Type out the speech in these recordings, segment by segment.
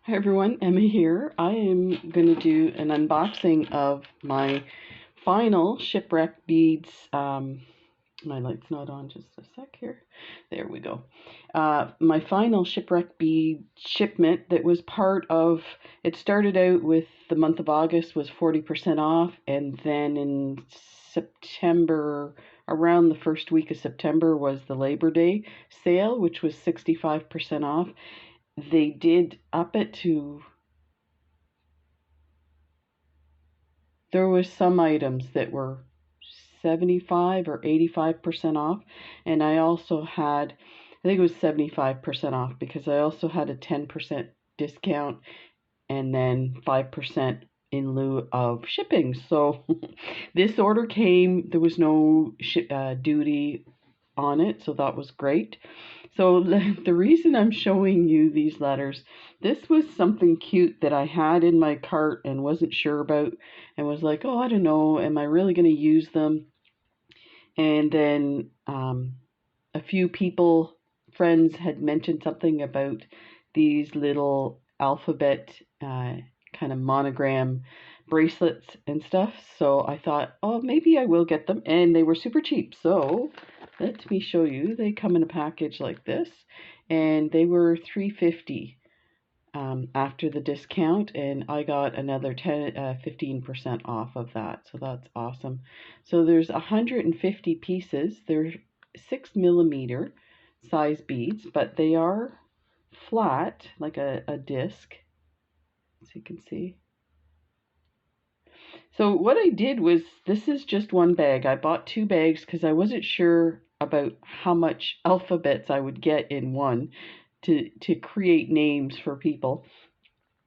Hi everyone, Emma here. I am going to do an unboxing of my final Shipwrecked beads. My light's not on, just a sec here. There we go. My final Shipwrecked bead shipment that was part of, it started out with the month of August was 40% off, and then in September, around the first week of September, was the Labor Day sale, which was 65% off. They did up it to, there was some items that were 75 or 85% off, and I also had, I think it was 75% off, because I also had a 10% discount and then 5% in lieu of shipping. So this order came, there was no duty on it, so that was great. So the reason I'm showing you these letters, this was something cute that I had in my cart and wasn't sure about, and was like, oh, I don't know, am I really going to use them? And then a few people, friends, had mentioned something about these little alphabet kind of monogram bracelets and stuff. So I thought, oh, maybe I will get them. And they were super cheap. So let me show you. They come in a package like this. And they were $3.50 after the discount. And I got another 15% off of that. So that's awesome. So there's 150 pieces. They're 6mm size beads, but they are flat, like a disc, as you can see. So what I did was, this is just one bag. I bought two bags because I wasn't sure about how much alphabets I would get in one to create names for people.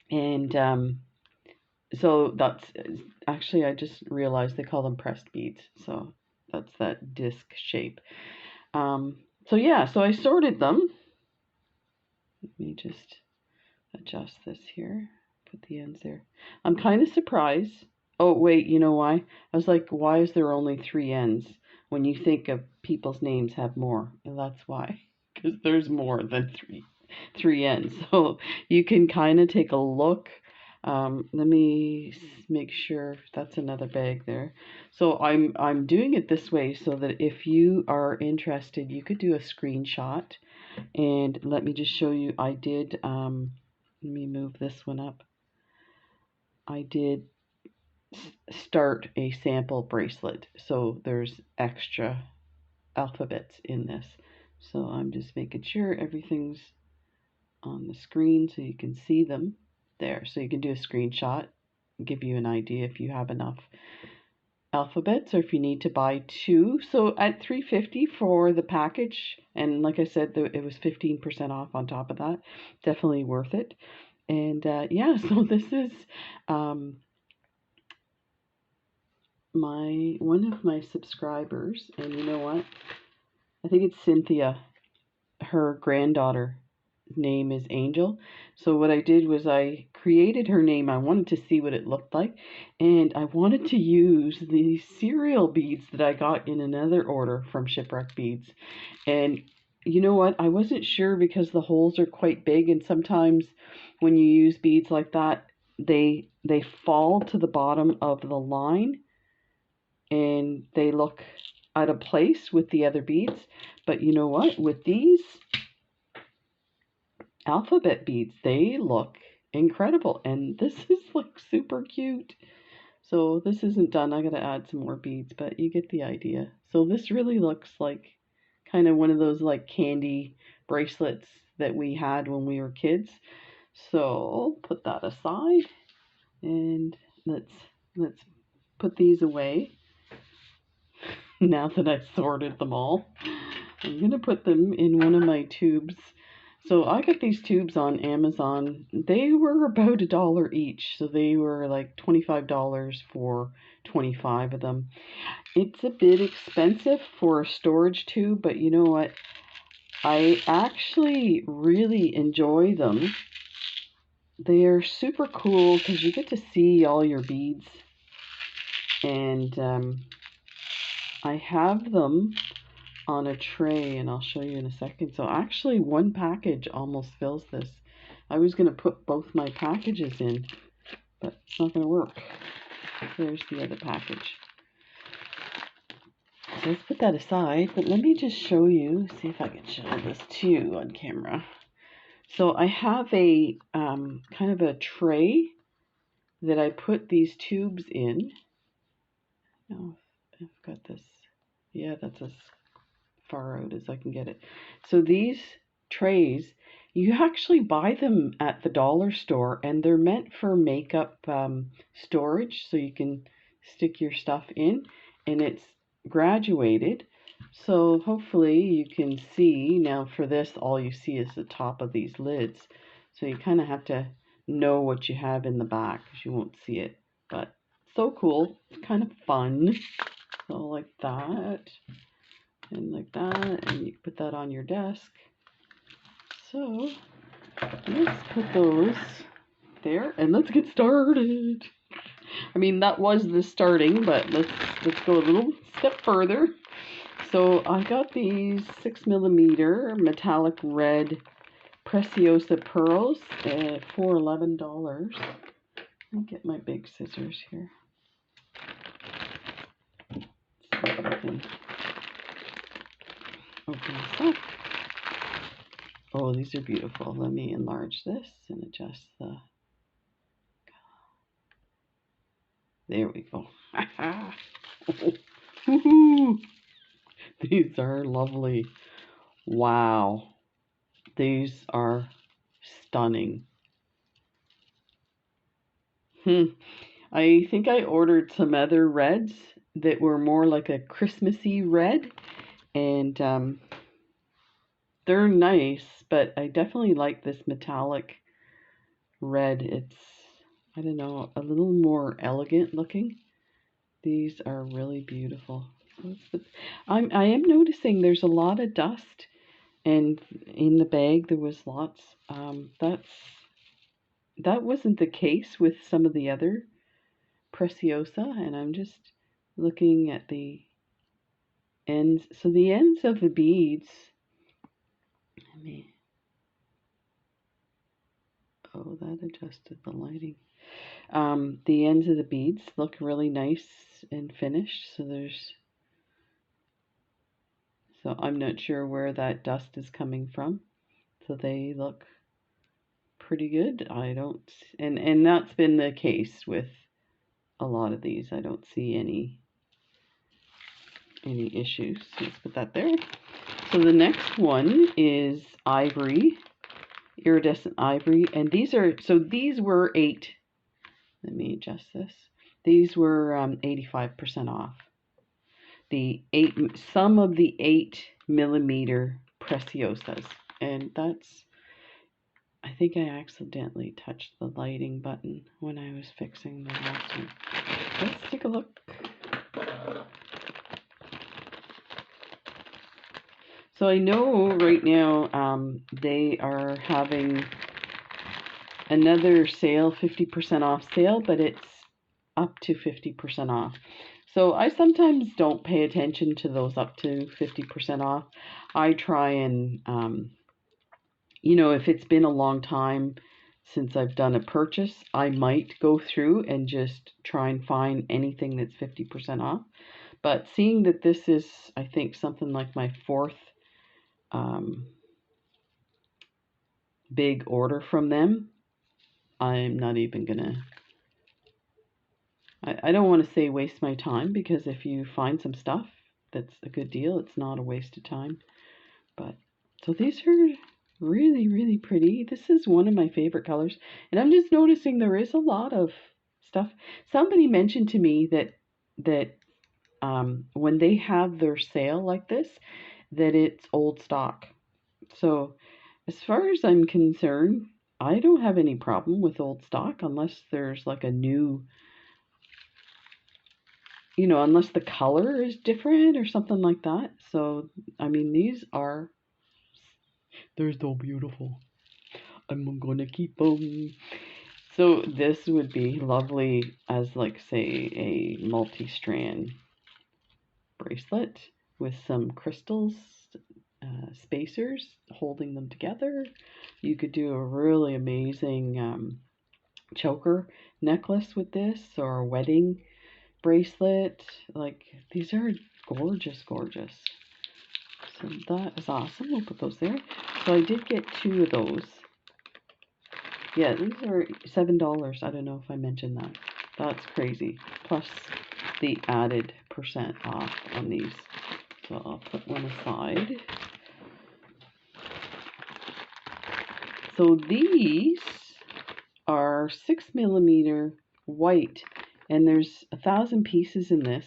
And so that's actually, I just realized they call them pressed beads. So that's that disc shape. So yeah, so I sorted them. Let me just adjust this here. Put the ends there. I'm kind of surprised. Oh, wait, you know why? I was like, why is there only 3 ends? When you think of people's names have more. And that's why. Because there's more than three ends. So you can kind of take a look. Let me make sure that's another bag there. So I'm doing it this way so that if you are interested, you could do a screenshot. And let me just show you, I did, let me move this one up. I did start a sample bracelet, so there's extra alphabets in this. So I'm just making sure everything's on the screen so you can see them there. So you can do a screenshot, give you an idea if you have enough alphabets or if you need to buy two. So at $3.50 for the package, and like I said, it was 15% off on top of that. Definitely worth it. And yeah, so this is one of my subscribers, and you know what? I think it's Cynthia. Her granddaughter name is Angel. So what I did was I created her name. I wanted to see what it looked like, and I wanted to use the cereal beads that I got in another order from Shipwrecked Beads. And you know what? I wasn't sure because the holes are quite big, and sometimes when you use beads like that, they fall to the bottom of the line and they look out of place with the other beads. But you know what? With these alphabet beads, they look incredible, and this is like super cute. So this isn't done. I gotta add some more beads, but you get the idea. So this really looks like kind of one of those like candy bracelets that we had when we were kids. So put that aside, and let's put these away. Now that I've sorted them all, I'm gonna put them in one of my tubes. So I got these tubes on Amazon. They were about $1 each, so they were like $25 for 25 of them. It's a bit expensive for a storage tube, but you know what? I actually really enjoy them. They are super cool because you get to see all your beads, and I have them on a tray, and I'll show you in a second. So actually one package almost fills this. I was going to put both my packages in, but it's not going to work. There's the other package. So let's put that aside, but let me just show you, see if I can show this to you on camera. So I have a kind of a tray that I put these tubes in. Oh, I've got this. Yeah, that's as far out as I can get it. So these trays, you actually buy them at the dollar store, and they're meant for makeup storage, so you can stick your stuff in, and it's graduated. So hopefully you can see, now for this all you see is the top of these lids. So you kind of have to know what you have in the back because you won't see it. But so cool, it's kind of fun. So like that and like that, and you put that on your desk. So let's put those there and let's get started. I mean, that was the starting, but let's go a little step further. So I got these 6mm metallic red Preciosa pearls for $11. Let me get my big scissors here. So I can open this up. Oh, these are beautiful. Let me enlarge this and adjust the... There we go. These are lovely. Wow. These are stunning. I think I ordered some other reds that were more like a Christmassy red, and they're nice, but I definitely like this metallic red. It's, I don't know, a little more elegant looking. These are really beautiful. I am noticing there's a lot of dust, and in the bag there was lots. That wasn't the case with some of the other Preciosa, and I'm just looking at the ends. So the ends of the beads, oh, that adjusted the lighting. The ends of the beads look really nice and finished. So I'm not sure where that dust is coming from. So they look pretty good. And that's been the case with a lot of these. I don't see any issues. So let's put that there. So the next one is ivory, iridescent ivory, and these were 8. Let me adjust this. These were 85% off. Some of the 8mm Preciosas, and that's, I think I accidentally touched the lighting button when I was fixing the last one. Let's take a look. So I know right now they are having another sale, 50% off sale, but it's up to 50% off. So I sometimes don't pay attention to those up to 50% off. I try and, if it's been a long time since I've done a purchase, I might go through and just try and find anything that's 50% off. But seeing that this is, I think, something like my 4th big order from them, I'm not even gonna, I don't want to say waste my time, because if you find some stuff that's a good deal, it's not a waste of time. But so these are really, really pretty. This is one of my favorite colors, and I'm just noticing there is a lot of stuff. Somebody mentioned to me that when they have their sale like this, that it's old stock. So as far as I'm concerned, I don't have any problem with old stock, unless there's like a new, unless the color is different or something like that. So, I mean, they're so beautiful. I'm gonna keep them. So this would be lovely as, like, say, a multi-strand bracelet with some crystals spacers holding them together. You could do a really amazing choker necklace with this, or a wedding bracelet. Like, these are gorgeous, gorgeous. So that is awesome. We'll put those there. So I did get 2 of those. Yeah, these are $7. I don't know if I mentioned that. That's crazy. Plus the added % off on these. So I'll put one aside. So these are 6mm white, and there's 1,000 pieces in this,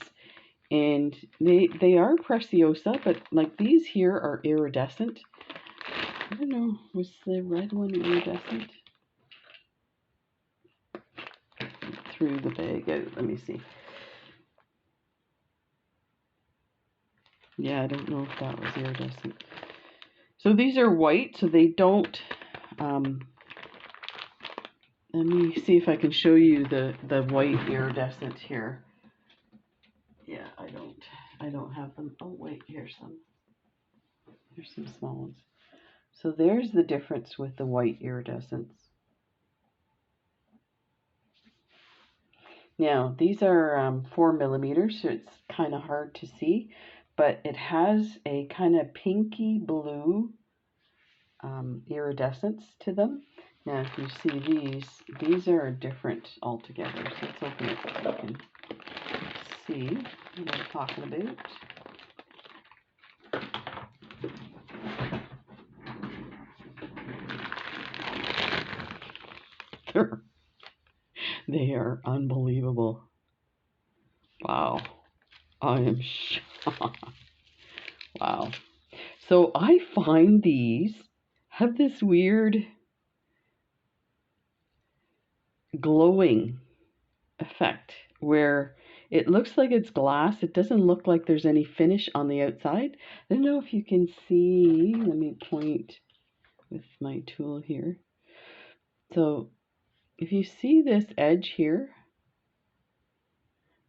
and they are preciosa, but like these here are iridescent. I don't know, was the red one iridescent? Threw the bag out. Let me see. Yeah, I don't know if that was iridescent. So these are white, so they don't. Let me see if I can show you the white iridescent here. Yeah, I don't have them. Oh wait, here's some. Here's some small ones. So there's the difference with the white iridescence. Now these are 4mm, so it's kind of hard to see, but it has a kind of pinky blue iridescence to them. Now if you see these are different altogether. So let's open it so you can see what I'm talking about. They are unbelievable. Wow. I am shocked. Wow. So I find these have this weird glowing effect where it looks like it's glass. It doesn't look like there's any finish on the outside. I don't know if you can see. Let me point with my tool here. So if you see this edge here,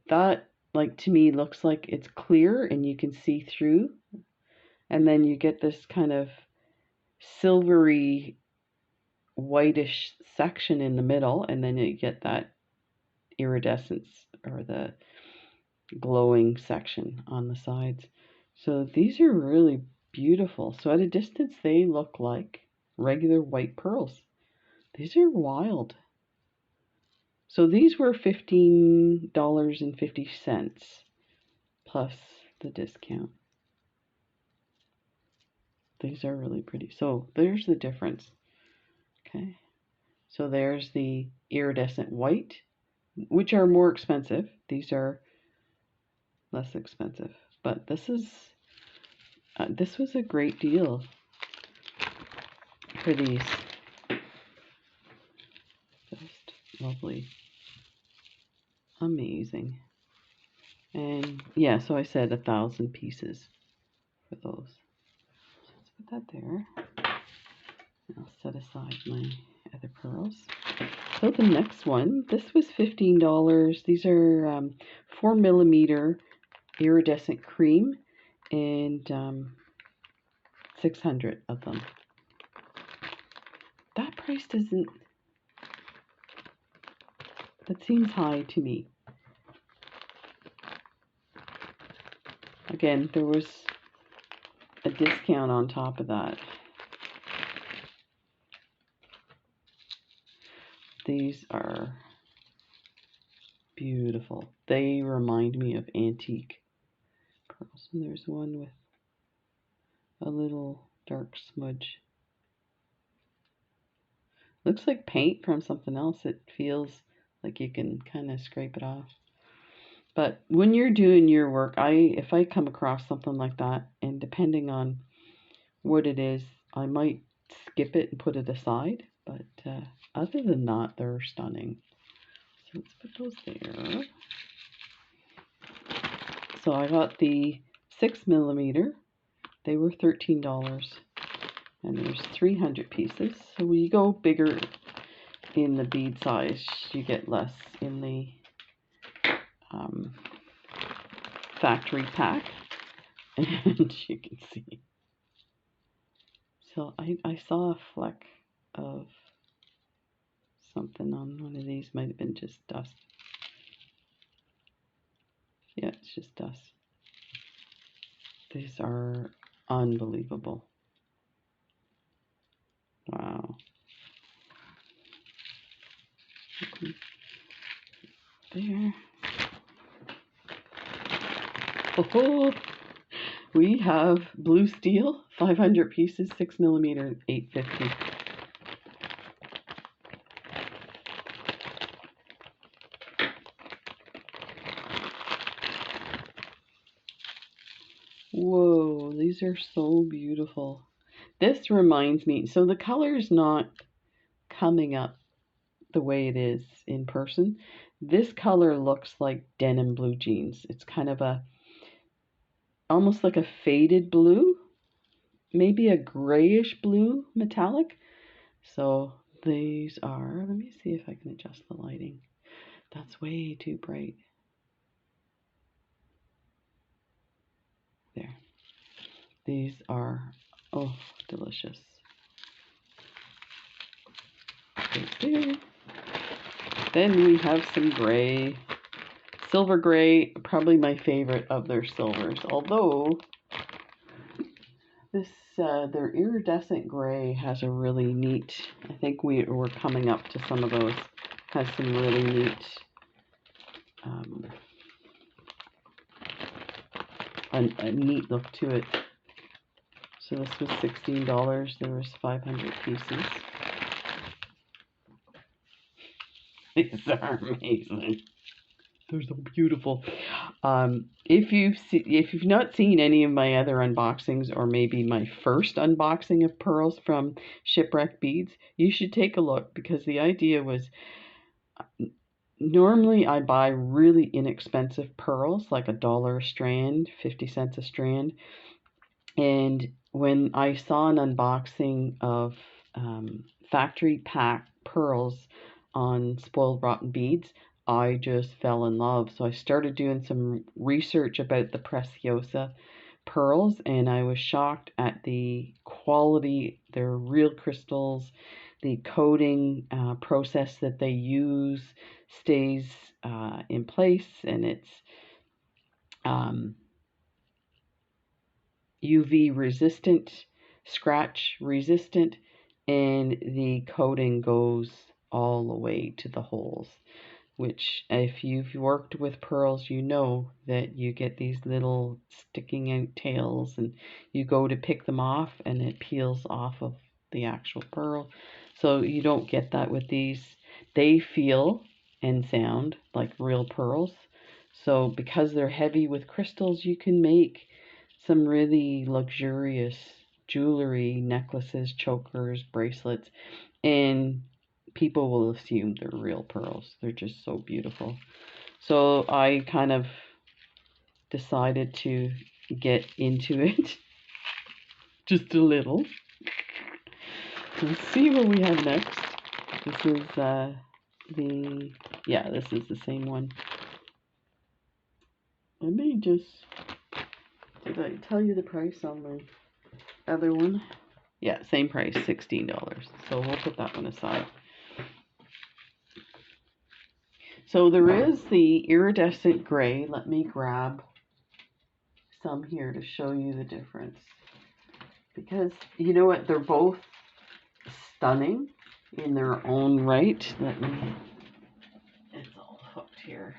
that, like, to me looks like it's clear and you can see through, and then you get this kind of silvery whitish section in the middle, and then you get that iridescence or the glowing section on the sides. So these are really beautiful. So at a distance they look like regular white pearls. These are wild. So these were $15.50 plus the discount. These are really pretty. So there's the difference. Okay. So there's the iridescent white, which are more expensive. These are less expensive. But this was a great deal for these. Just lovely. Amazing. And yeah, so I said 1,000 pieces for those. So let's put that there. I'll set aside my other pearls. So the next one, this was $15. These are 4mm iridescent cream, and 600 of them. That price doesn't, that seems high to me. Again, there was a discount on top of that. These are beautiful. They remind me of antique pearls. And there's one with a little dark smudge. Looks like paint from something else. It feels like you can kind of scrape it off. But when you're doing your work, if I come across something like that, and depending on what it is, I might skip it and put it aside. But other than that, they're stunning. So let's put those there. So I got the 6mm. They were $13. And there's 300 pieces. So when you go bigger in the bead size, you get less in the factory pack. And you can see So I saw a fleck of something on one of these. Might have been just dust. Yeah, it's just dust. These are unbelievable. Wow. There. Oh, we have blue steel, 500 pieces, 6mm, 850. Whoa, these are so beautiful. This reminds me, so the color's not coming up the way it is in person. This color looks like denim blue jeans. It's kind of almost like a faded blue, maybe a grayish blue metallic. So these are, let me see if I can adjust the lighting. That's way too bright. There. These are, oh, delicious. Right there. Then we have some gray. Silver gray, probably my favorite of their silvers. Although this their iridescent gray has a really neat, I think we're coming up to some of those, has some really neat a neat look to it. So this was $16. There was 500 pieces. These are amazing. They're so beautiful. If you've not seen any of my other unboxings, or maybe my first unboxing of pearls from Shipwrecked Beads, you should take a look, because the idea was, normally I buy really inexpensive pearls, like $1 a strand, 50 cents a strand. And when I saw an unboxing of factory pack pearls on Spoiled Rotten Beads, I just fell in love. So I started doing some research about the Preciosa pearls, and I was shocked at the quality. They're real crystals. The coating process that they use stays in place, and it's UV resistant, scratch resistant, and the coating goes all the way to the holes, which if you've worked with pearls, you know that you get these little sticking out tails, and you go to pick them off and it peels off of the actual pearl. So you don't get that with these. They feel and sound like real pearls. So because they're heavy with crystals, you can make some really luxurious jewelry, necklaces, chokers, bracelets, and people will assume they're real pearls. They're just so beautiful. So I kind of decided to get into it just a little. Let's see what we have next. This is this is the same one. Let me just, did I tell you the price on the other one? Yeah, same price, $16. So we'll put that one aside. So there is the iridescent gray. Let me grab some here to show you the difference. Because you know what, they're both stunning in their own right. It's all hooked here.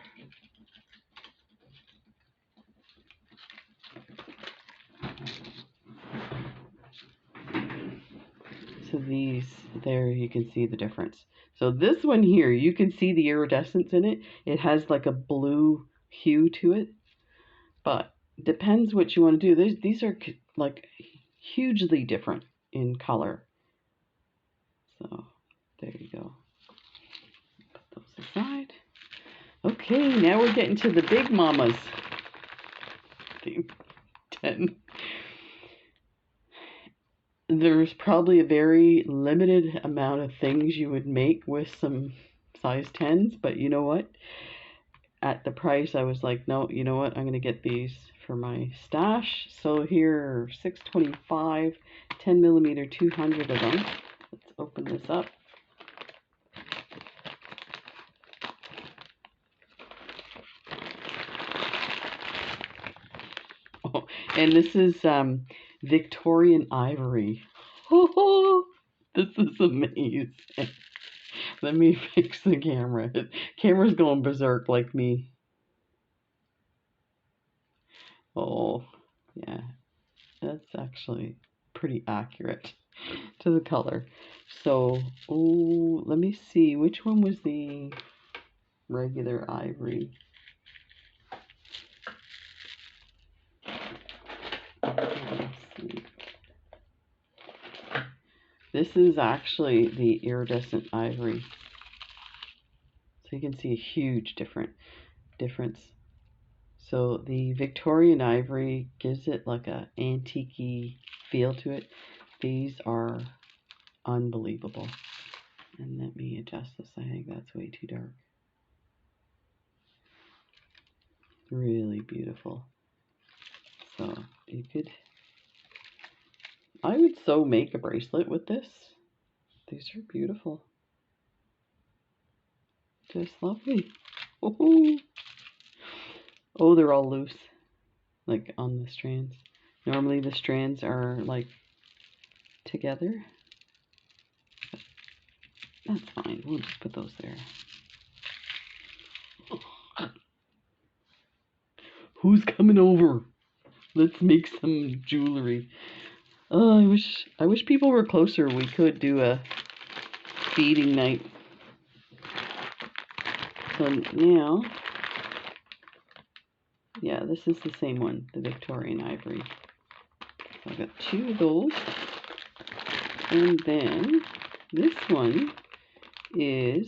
So these, there you can see the difference. So this one here, you can see the iridescence in it. It has like a blue hue to it, but depends what you want to do. These are like hugely different in color. So there you go. Put those aside. Okay, now we're getting to the big mamas. 10. There's probably a very limited amount of things you would make with some size 10s, but you know what? at the price, I was like, no, you know what? I'm gonna get these for my stash. So here are 625, 10 millimeter, 200 of them. Let's open this up. Oh, and this is Victorian ivory. Oh, this is amazing. Let me fix the camera. Camera's going berserk like me. Oh, yeah, that's actually pretty accurate to the color. So, oh, let me see. Which one was the regular ivory? Let's see. This is actually the iridescent ivory. So you can see a huge difference. So the Victorian ivory gives it like a antique-y feel to it. These are unbelievable. And let me adjust this. I think that's way too dark. Really beautiful. So you could, I would so make a bracelet with this. These are beautiful. Just lovely. Oh, oh, they're all loose, like on the strands. Normally the strands are like together. That's fine. We'll just put those there. Who's coming over? Let's make some jewelry. Oh, I wish people were closer. We could do a beading night. So now, yeah, this is the same one, the Victorian ivory. So I got 2 of those. And then this one is,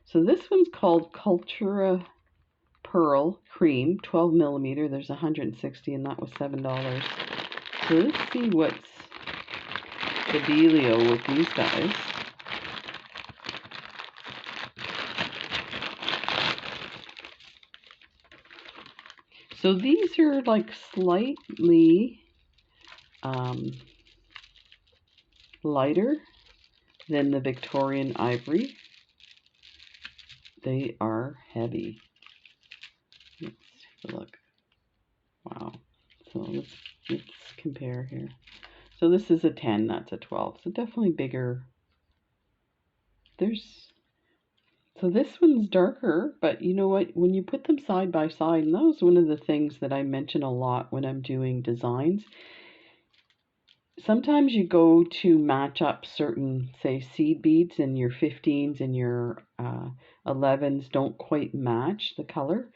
so this one's called Cultura Pearl Cream, 12 millimeter. There's 160 and that was $7. So let's see what's the dealio with these guys. So these are like slightly lighter than the Victorian ivory. They are heavy. Let's take a look. Wow. So let's compare here. So this is a 10, that's a 12. So definitely bigger. So this one's darker, but you know what? When you put them side by side, and that was one of the things that I mention a lot when I'm doing designs. Sometimes you go to match up certain, say, seed beads, and your 15s and your 11s don't quite match the color.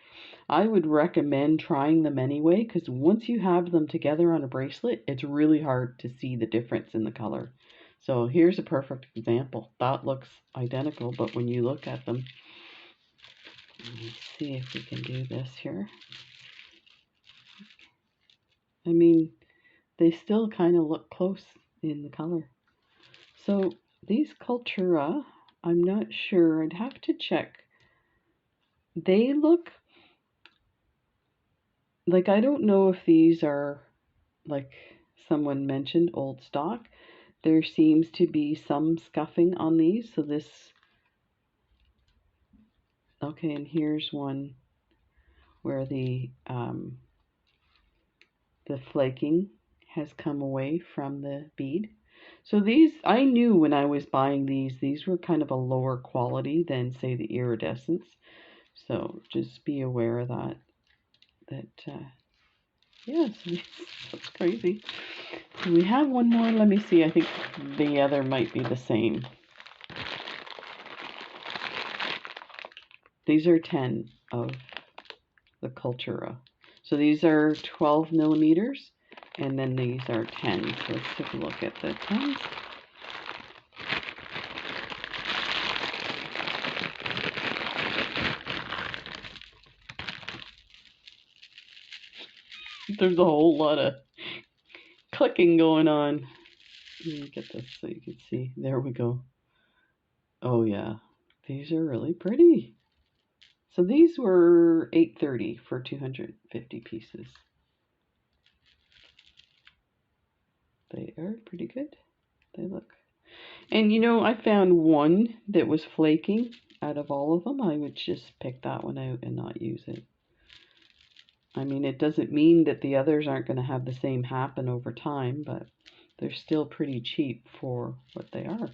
I would recommend trying them anyway, because once you have them together on a bracelet, it's really hard to see the difference in the color. So here's a perfect example. That looks identical, but when you look at them, let's see if we can do this here. I mean, they still kind of look close in the color. So these Cultura, I'm not sure. I'd have to check. They look like, I don't know if these are, like someone mentioned, old stock. There seems to be some scuffing on these. So this, okay, and here's one where the flaking has come away from the bead. So these, I knew when I was buying these were kind of a lower quality than, say, the iridescents. So just be aware of that. Yeah, so that's crazy. So we have one more. Let me see. I think the other might be the same. These are 10 of the Cultura. So these are 12 millimeters, and then these are 10. So let's take a look at the 10s. There's a whole lot of clicking going on. Let me get this so you can see. There we go. Oh yeah, these are really pretty. So these were $8.30 for 250 pieces. They are pretty good. They look. And you know, I found one that was flaking out of all of them. I would just pick that one out and not use it. I mean, it doesn't mean that the others aren't going to have the same happen over time, but they're still pretty cheap for what they are.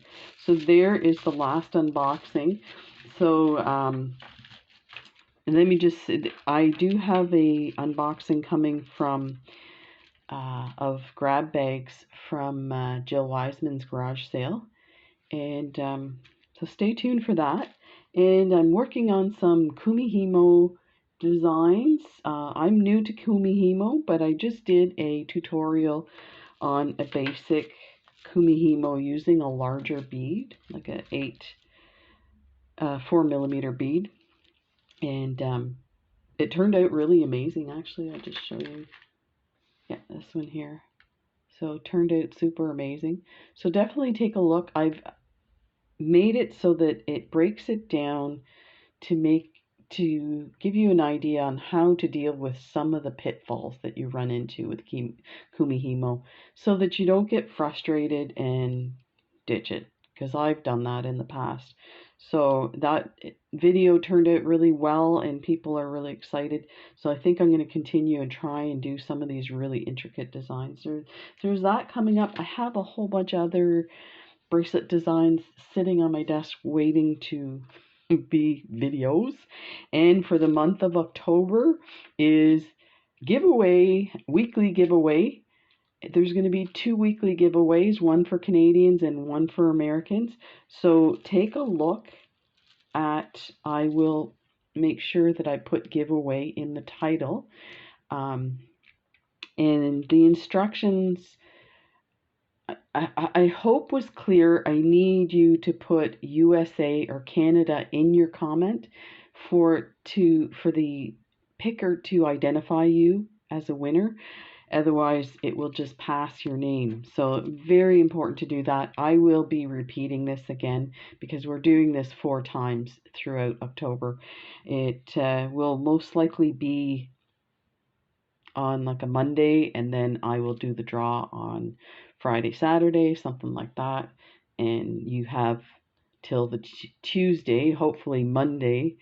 So there is the last unboxing. So let me just, I do have a unboxing coming from of grab bags from Jill Wiseman's garage sale. And so stay tuned for that. And I'm working on some Kumihimo designs. I'm new to Kumihimo, but I just did a tutorial on a basic Kumihimo using a larger bead, like a 4mm bead. And it turned out really amazing, actually. I'll just show you. Yeah, this one here. So it turned out super amazing. So definitely take a look. I've made it so that it breaks it down to give you an idea on how to deal with some of the pitfalls that you run into with Kumihimo, so that you don't get frustrated and ditch it, because I've done that in the past. So that video turned out really well and people are really excited. So I think I'm going to continue and try and do some of these really intricate designs. There's that coming up. I have a whole bunch of other bracelet designs sitting on my desk waiting to be videos. And for the month of October is weekly giveaway. There's going to be 2 weekly giveaways, one for Canadians and one for Americans. So take a look at, I will make sure that I put giveaway in the title. And the instructions, I hope was clear. I need you to put USA or Canada in your comment for the picker to identify you as a winner. Otherwise, it will just pass your name. So very important to do that. I will be repeating this again because we're doing this 4 times throughout October. It will most likely be on like a Monday, and then I will do the draw on Friday, Saturday, something like that. And you have till the Tuesday, hopefully Monday,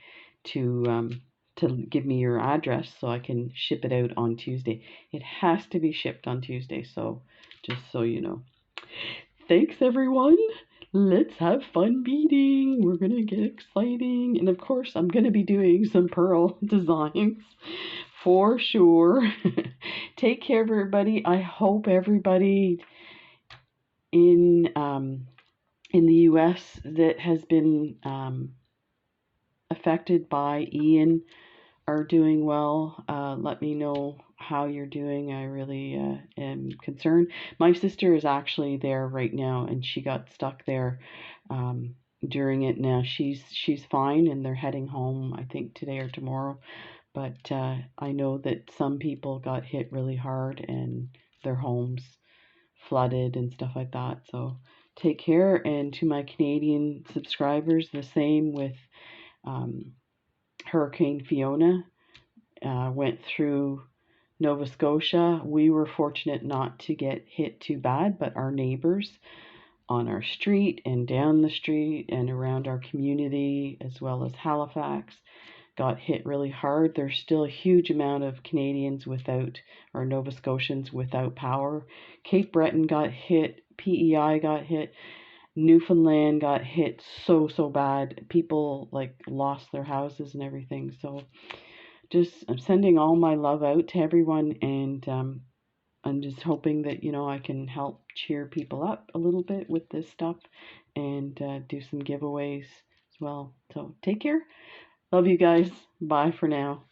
to give me your address so I can ship it out on Tuesday. It has to be shipped on Tuesday, so just so you know. Thanks everyone. Let's have fun beading. We're gonna get exciting. And of course, I'm gonna be doing some pearl designs for sure. Take care, everybody. I hope everybody in the U.S. that has been affected by Ian are doing well. Let me know how you're doing. I really am concerned. My sister is actually there right now, and she got stuck there during it. Now she's fine, and they're heading home, I think today or tomorrow. But I know that some people got hit really hard, and their homes flooded and stuff like that. So take care. And to my Canadian subscribers, the same with Hurricane Fiona. Went through Nova Scotia. We were fortunate not to get hit too bad, but our neighbors on our street and down the street and around our community, as well as Halifax, got hit really hard. There's still a huge amount of Canadians without, or Nova Scotians without power. Cape Breton got hit, PEI got hit, Newfoundland got hit so bad. People like lost their houses and everything. So I'm sending all my love out to everyone, and I'm just hoping that, you know, I can help cheer people up a little bit with this stuff and do some giveaways as well. So take care. Love you guys. Bye for now.